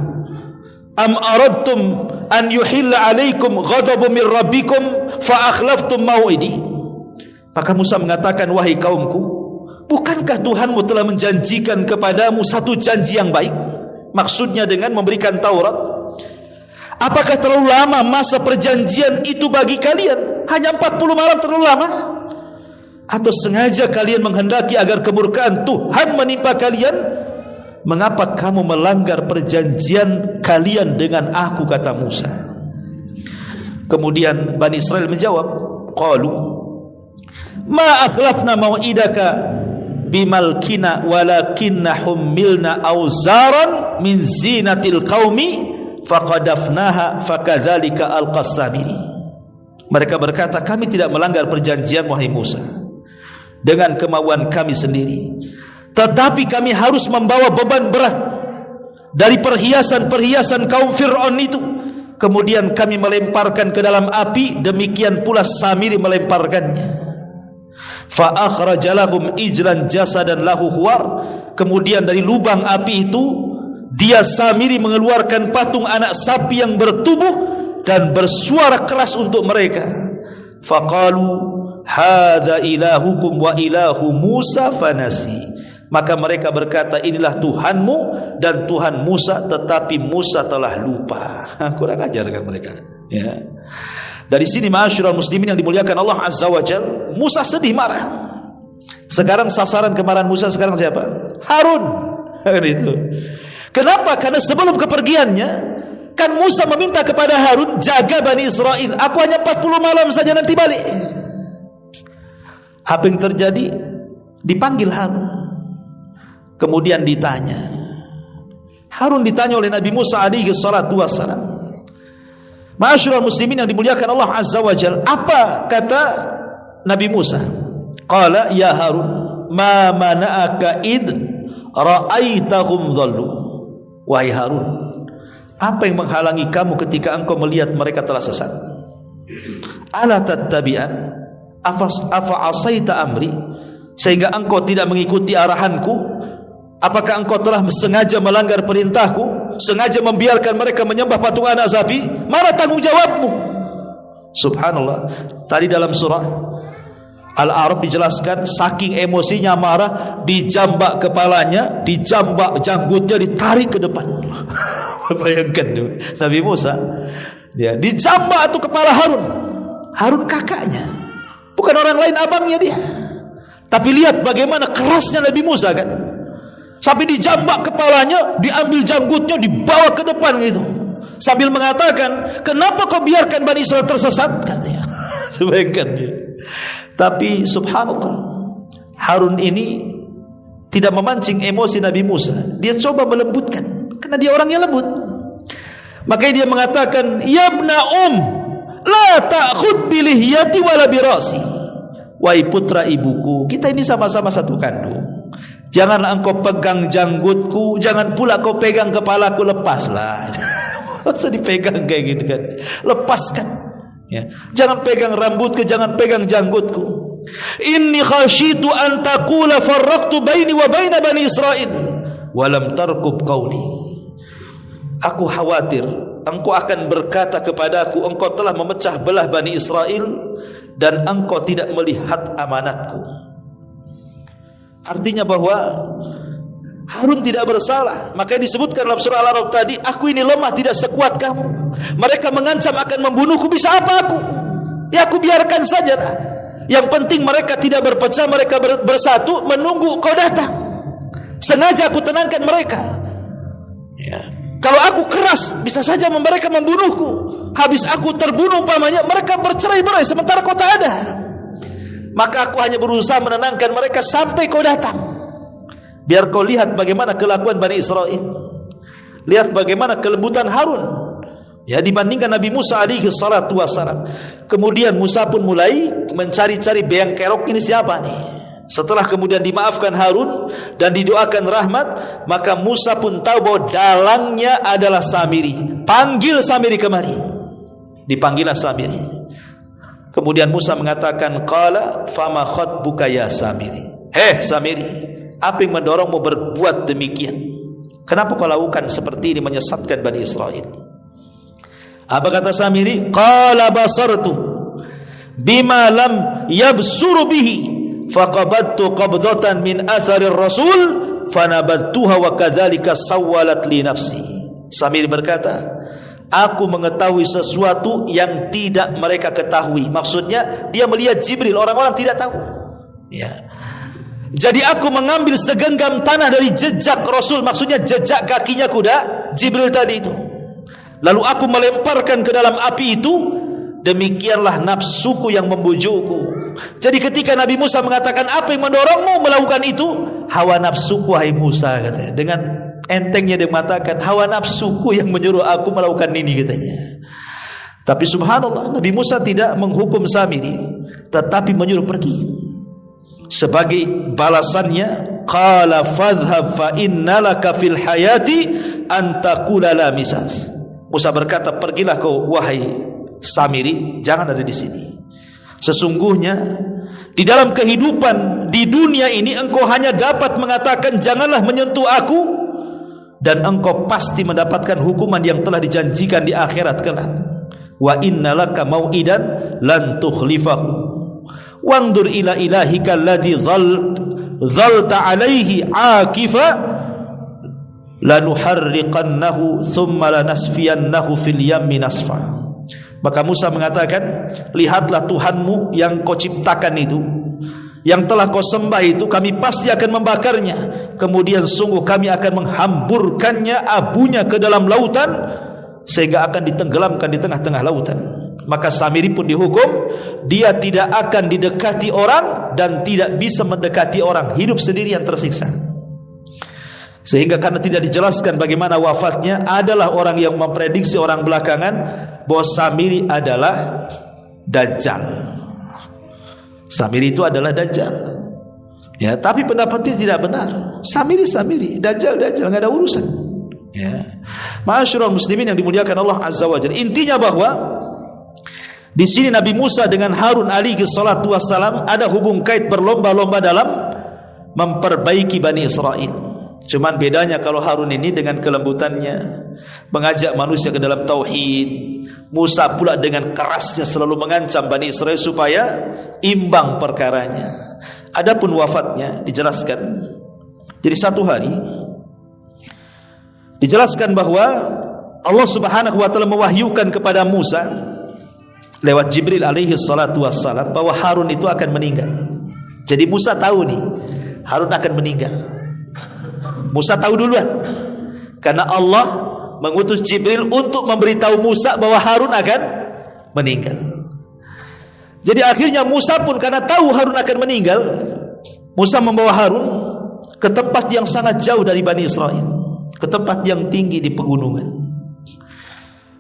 am aradtum an yuhilla alaikum ghadabun min rabbikum fa akhlaftum maw'idi. Maka Musa mengatakan, wahai kaumku, bukankah Tuhanmu telah menjanjikan kepadamu satu janji yang baik? Maksudnya dengan memberikan Taurat. Apakah terlalu lama masa perjanjian itu bagi kalian? Hanya 40 malam terlalu lama? Atau sengaja kalian menghendaki agar kemurkaan Tuhan menimpa kalian? Mengapa kamu melanggar perjanjian kalian dengan aku, kata Musa. Kemudian Bani Israel menjawab, qalu ma akhlafna mau'idaka bimalkina walakinna hummilna awzaran min zinatil qaumi faqadafnaha fakadzalika alqasamiri. Mereka berkata, kami tidak melanggar perjanjian wahai Musa dengan kemauan kami sendiri, tetapi kami harus membawa beban berat dari perhiasan-perhiasan kaum Fir'aun itu. Kemudian kami melemparkan ke dalam api, demikian pula Samiri melemparkannya. Fa akhraja lahum ijlan jasadan lahu khuwar. Kemudian dari lubang api itu dia Samiri mengeluarkan patung anak sapi yang bertubuh dan bersuara keras untuk mereka. Faqalu hadza ilahukum wa ilahu Musa fanasi. Maka mereka berkata, inilah Tuhanmu dan Tuhan Musa, tetapi Musa telah lupa. Kurang ajar kan mereka, ya. Dari sini ma'asyiral muslimin yang dimuliakan Allah Azza wa Jalla, Musa sedih, marah. Sekarang sasaran kemarahan Musa sekarang siapa? Harun. Itu. Kenapa? Karena sebelum kepergiannya kan Musa meminta kepada Harun, jaga Bani Israel, aku hanya 40 malam saja nanti balik. Apa yang terjadi? Dipanggil Harun. Kemudian ditanya. Harun ditanya oleh Nabi Musa alaihi salatu wassalam. Ma'asyiral muslimin yang dimuliakan Allah Azza wa Jalla, apa kata Nabi Musa? Qala ya Harun, ma mana'aka id ra'aitahum dhallu. Wahai Harun, apa yang menghalangi kamu ketika engkau melihat mereka telah sesat? Ala tattabi'an afa asaita amri, sehingga engkau tidak mengikuti arahanku? Apakah engkau telah sengaja melanggar perintahku, sengaja membiarkan mereka menyembah patung anak sapi? Mana tanggung jawabmu? Subhanallah. Tadi dalam surah Al-A'raf dijelaskan, saking emosinya marah, dijambak kepalanya, dijambak janggutnya, ditarik ke depan. Bayangkan Nabi Musa, ya, dijambak itu kepala Harun. Harun kakaknya, bukan orang lain, abangnya dia. Tapi lihat bagaimana kerasnya Nabi Musa kan. Sampai dijambak kepalanya, diambil janggutnya, dibawa ke depan gitu, sambil mengatakan, kenapa kau biarkan Bani Israel tersesat, katanya. Sebaiknya. Tapi subhanallah, Harun ini tidak memancing emosi Nabi Musa. Dia coba melembutkan, karena dia orangnya lembut. Makanya dia mengatakan, ya ibna la ta'khud bilihiyati wala birasi. Wahai putra ibuku, kita ini sama-sama satu kandung. Janganlah engkau pegang janggutku, jangan pula kau pegang kepalaku, lepaslah. Masa dipegang kayak gini kan? Lepaskan. Ya. Jangan pegang rambutku, jangan pegang janggutku. Inni khasyitu an taqula farraqtu baini wa baina Bani Israel wa lam tarqub qawli. Aku khawatir engkau akan berkata kepadaku, engkau telah memecah belah Bani Israel dan engkau tidak melihat amanatku. Artinya bahwa Harun tidak bersalah. Maka disebutkan dalam surah Al-A'raf tadi, aku ini lemah, tidak sekuat kamu. Mereka mengancam akan membunuhku, bisa apa aku? Ya aku biarkan saja. Yang penting mereka tidak berpecah, mereka bersatu menunggu kau datang. Sengaja aku tenangkan mereka. Ya. Kalau aku keras, bisa saja mereka membunuhku. Habis aku terbunuh umpamanya, mereka bercerai-berai sementara kau tak ada. Maka aku hanya berusaha menenangkan mereka sampai kau datang. Biar kau lihat bagaimana kelakuan Bani Israel. Lihat bagaimana kelembutan Harun, ya, dibandingkan Nabi Musa alaihi salatu wassalam. Kemudian Musa pun mulai mencari-cari beang kerok, ini siapa nih? Setelah kemudian dimaafkan Harun dan didoakan rahmat, maka Musa pun tahu bahwa dalangnya adalah Samiri. Panggil Samiri kemari. Dipanggillah Samiri. Kemudian Musa mengatakan, qala fama khatbuka ya Samiri. Samiri, apa yang mendorongmu berbuat demikian? Kenapa kau lakukan seperti ini, menyesatkan Bani Israel? Apa kata Samiri? Qala basartu bima lam yabsuru bihi faqabattu qabdatan min atharir rasul fanabattuha wa kadzalika sawwalat li nafsi. Samiri berkata, aku mengetahui sesuatu yang tidak mereka ketahui. Maksudnya dia melihat Jibril, orang-orang tidak tahu. Ya. Jadi aku mengambil segenggam tanah dari jejak Rasul, maksudnya jejak kakinya kuda Jibril tadi itu. Lalu aku melemparkan ke dalam api itu. Demikianlah nafsuku yang membujukku. Jadi ketika Nabi Musa mengatakan, apa yang mendorongmu melakukan itu? Hawa nafsuku, hai Musa, katanya. Dengan entengnya dia mengatakan, hawa nafsuku yang menyuruh aku melakukan ini, katanya. Tapi subhanallah, Nabi Musa tidak menghukum Samiri, tetapi menyuruh pergi. Sebagai balasannya, qala fadhhab fa innalaka fil hayati an taqula la misas. Musa berkata, pergilah kau wahai Samiri, jangan ada di sini. Sesungguhnya di dalam kehidupan di dunia ini engkau hanya dapat mengatakan janganlah menyentuh aku, dan engkau pasti mendapatkan hukuman yang telah dijanjikan di akhirat kelak. Wa innalaka mau'idan lan tukhlifahu wandur ila ilahika alladhi dhalta alaihi akifa lanuharriqannahu thumma lanasfiyannahu fil yammi nasfa. Maka Musa mengatakan, lihatlah Tuhanmu yang kau ciptakan itu, yang telah kau sembah itu, kami pasti akan membakarnya. Kemudian sungguh kami akan menghamburkannya, abunya ke dalam lautan, sehingga akan ditenggelamkan di tengah-tengah lautan. Maka Samiri pun dihukum, dia tidak akan didekati orang dan tidak bisa mendekati orang, hidup sendirian tersiksa. Sehingga karena tidak dijelaskan bagaimana wafatnya, adalah orang yang memprediksi orang belakangan bahwa Samiri adalah Dajjal. Samiri itu adalah Dajjal. Ya, tapi pendapat ini tidak benar. Samiri, Dajjal, nggak ada urusan. Ya. Ma'asyiral muslimin yang dimuliakan Allah Azza wa Jalla. Intinya bahwa di sini Nabi Musa dengan Harun alaihi salatu wassalam ada hubung kait berlomba-lomba dalam memperbaiki Bani Israel. Cuman bedanya kalau Harun ini dengan kelembutannya mengajak manusia ke dalam tauhid, Musa pula dengan kerasnya selalu mengancam Bani Israel supaya imbang perkaranya. Adapun wafatnya dijelaskan. Jadi satu hari dijelaskan bahwa Allah Subhanahu wa taala mewahyukan kepada Musa lewat Jibril alaihi salatu wassalam bahwa Harun itu akan meninggal. Jadi Musa tahu nih Harun akan meninggal. Musa tahu duluan karena Allah mengutus Jibril untuk memberitahu Musa bahwa Harun akan meninggal. Jadi akhirnya Musa pun karena tahu Harun akan meninggal, Musa membawa Harun ke tempat yang sangat jauh dari Bani Israel, ke tempat yang tinggi di pegunungan.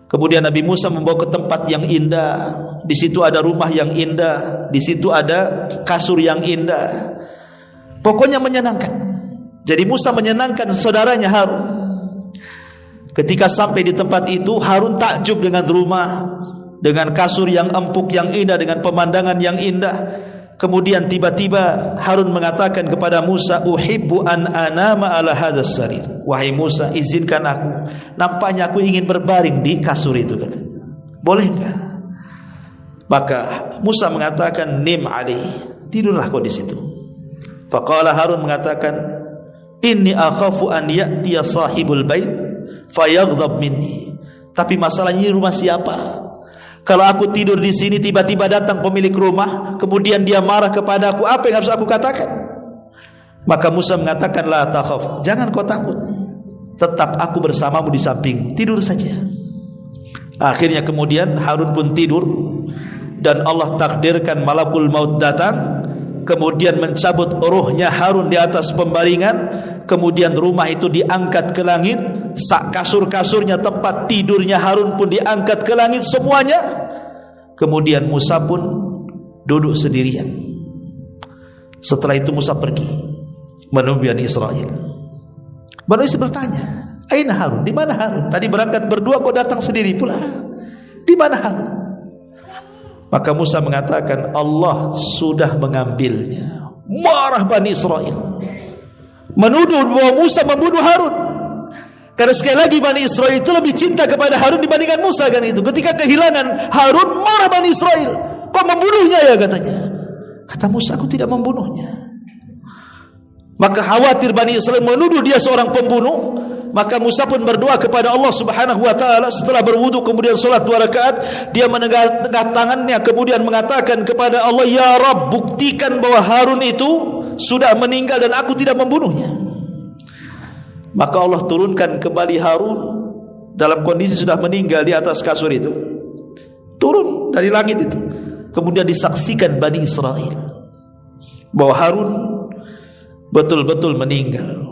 Kemudian Nabi Musa membawa ke tempat yang indah. Di situ ada rumah yang indah, di situ ada kasur yang indah. Pokoknya menyenangkan. Jadi Musa menyenangkan saudaranya Harun. Ketika sampai di tempat itu, Harun takjub dengan rumah, dengan kasur yang empuk, yang indah, dengan pemandangan yang indah. Kemudian tiba-tiba Harun mengatakan kepada Musa, uhibbu an anama ala hadas sarir. Wahai Musa, izinkan aku, nampaknya aku ingin berbaring di kasur itu, katanya. Boleh enggak? Maka Musa mengatakan, nim alaihi, tidurlah kau di situ. Faqala Harun mengatakan, inni akhafu an ya'tiya sahibul bait fayaghdab minni. Tapi masalahnya rumah siapa? Kalau aku tidur di sini tiba-tiba datang pemilik rumah, kemudian dia marah kepada aku, apa yang harus aku katakan? Maka Musa mengatakan, la takhaf, jangan kau takut. Tetap aku bersamamu di samping, tidur saja. Akhirnya kemudian Harun pun tidur dan Allah takdirkan malakul maut datang. Kemudian mencabut ruhnya Harun di atas pembaringan. Kemudian rumah itu diangkat ke langit. Kasur-kasurnya, tempat tidurnya Harun pun diangkat ke langit semuanya. Kemudian Musa pun duduk sendirian. Setelah itu Musa pergi menemui Bani Israel. Bani Israel bertanya, aina Harun? Di mana Harun? Tadi berangkat berdua, kok datang sendiri pula? Di mana Harun? Maka Musa mengatakan, Allah sudah mengambilnya. Marah Bani Israel, menuduh bahwa Musa membunuh Harun. Karena sekali lagi Bani Israel itu lebih cinta kepada Harun dibandingkan Musa, kan itu. Ketika kehilangan Harun, marah Bani Israel. Kau membunuhnya ya katanya. Kata Musa, aku tidak membunuhnya. Maka khawatir Bani Israil menuduh dia seorang pembunuh. Maka Musa pun berdoa kepada Allah Subhanahu wa taala. Setelah berwudu kemudian salat 2 rakaat, dia menegak tangannya kemudian mengatakan kepada Allah, "Ya Rabb, buktikan bahwa Harun itu sudah meninggal dan aku tidak membunuhnya." Maka Allah turunkan kembali Harun dalam kondisi sudah meninggal di atas kasur itu. Turun dari langit itu. Kemudian disaksikan Bani Israil bahwa Harun betul-betul meninggal.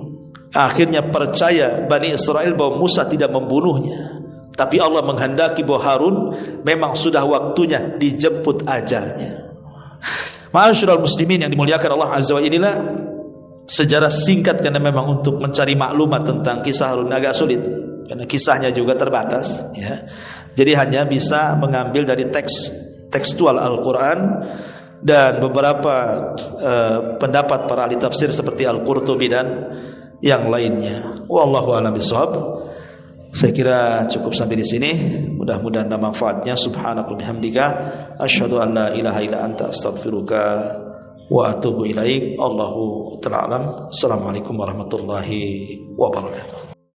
Akhirnya percaya Bani Israil bahwa Musa tidak membunuhnya, tapi Allah menghendaki bahwa Harun memang sudah waktunya dijemput ajalnya. Ma'asyiral muslimin yang dimuliakan Allah Azza wa Jalla, sejarah singkat karena memang untuk mencari maklumat tentang kisah Harun agak sulit karena kisahnya juga terbatas ya. Jadi hanya bisa mengambil dari tekstual Al-Qur'an dan beberapa pendapat para ahli tafsir seperti Al-Qurtubi dan yang lainnya. Wallahu a'lam bishawab. Saya kira cukup sampai di sini. Mudah-mudahan ada manfaatnya. Subhanaka bihamdika asyhadu an la ilaha illa anta astaghfiruka wa atubu ilaik. Allahu ta'ala alam. Assalamualaikum warahmatullahi wabarakatuh.